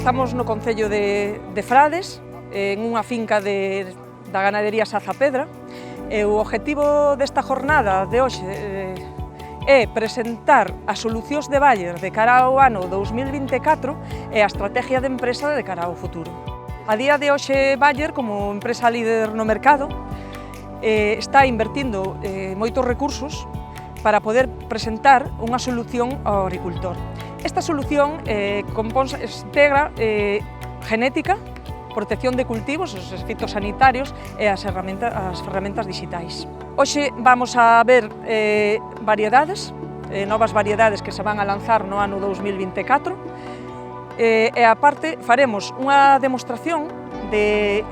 Estamos no concello de Frades, en unha finca da ganadería Sazapedra, e o obxectivo desta jornada de hoxe é presentar as solucións de Bayer de cara ao ano 2024 e a estrategia de empresa de cara ao futuro. A día de hoxe Bayer, como empresa líder no mercado, está invertindo moitos recursos para poder presentar unha solución ao agricultor. Esta solución integra genética, protección de cultivos, os fitosanitarios e as ferramentas digitais. Hoxe vamos a ver novas variedades que se van a lanzar no ano 2024 e aparte faremos unha demostración de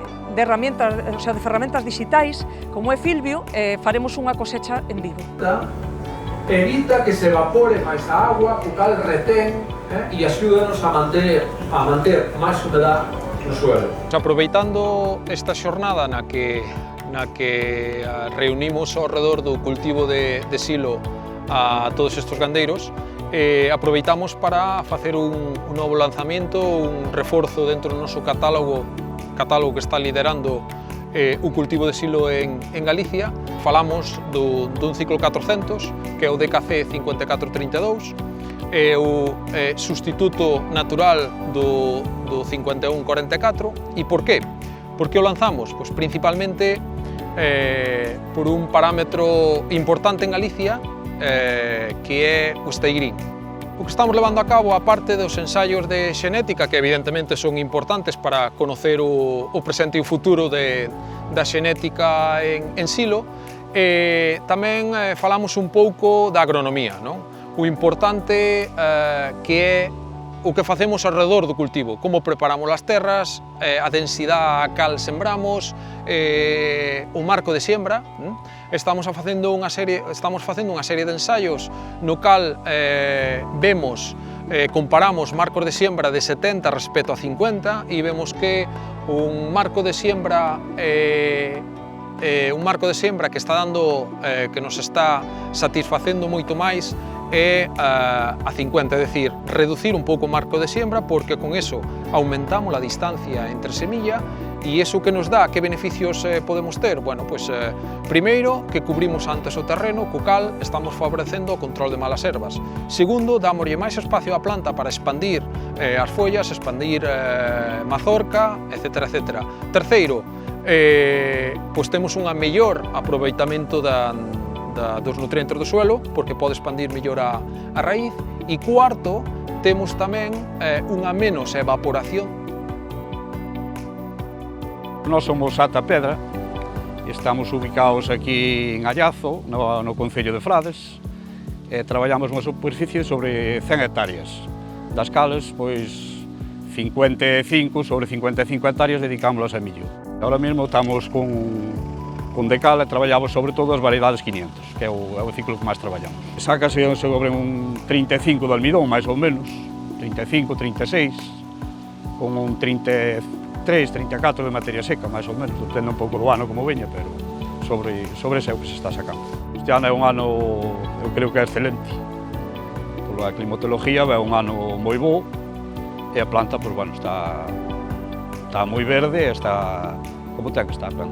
ferramentas digitais como é Filbio e faremos unha cosecha en vivo. Evita que se evapore máis a agua, o cal retén e axúdanos a manter máis humedad no suelo. Aproveitando esta xornada na que reunimos ao redor do cultivo de silo a todos estes gandeiros, aproveitamos para facer un novo lanzamento, un reforzo dentro do noso catálogo que está liderando o cultivo de silo en Galicia. Falamos dun ciclo 400, que é o DKC 5432, é o sustituto natural do 5144. E por qué? Por que o lanzamos? Pois principalmente por un parámetro importante en Galicia, que é o esteirín. O que estamos levando a cabo, a parte dos ensaios de xenética, que evidentemente son importantes para conocer o presente e o futuro da xenética en silo, tamén falamos un pouco da agronomía, non? O importante que é o que facemos alrededor do cultivo, como preparamos as terras, a densidade a cal sembramos, o marco de siembra. Estamos facendo unha serie de ensaios no cal comparamos marcos de siembra de 70 respecto a 50 e vemos que un marco de siembra que está dando, que nos está satisfacendo moito máis é a 50, é dicir, reducir un pouco o marco de siembra, porque con eso aumentamos a distancia entre semilla. E iso que nos dá, que beneficios podemos ter? Bueno, pois, primeiro, que cubrimos antes o terreno, co cal estamos favorecendo o control de malas ervas. Segundo, dámoslle máis espacio á planta para expandir as follas, expandir mazorca, etc. Terceiro, pois temos un mellor aproveitamento dos nutrientes do suelo, porque pode expandir mellor a raíz. E cuarto, temos tamén unha menos evaporación. Nós somos Sazapedra, estamos ubicados aquí en Allazo, no concello de Frades, e traballamos unha superficie sobre 100 hectáreas, das cales, pois, 55 hectáreas dedicámoslas a millo. Ahora mesmo estamos con decal e traballamos sobre todo as variedades 500, que é o ciclo que máis traballamos. Sácase sobre un 35 de almidón, máis ou menos, 35, 36, con un 34 de materia seca, máis ou menos, depende un pouco do ano como veña, pero sobre ese é o que se está sacando. Este ano é un ano, eu creo que é excelente. Pola climatología é un ano moi bo e a planta, pois, bueno, está moi verde, está como ten que estar, ben.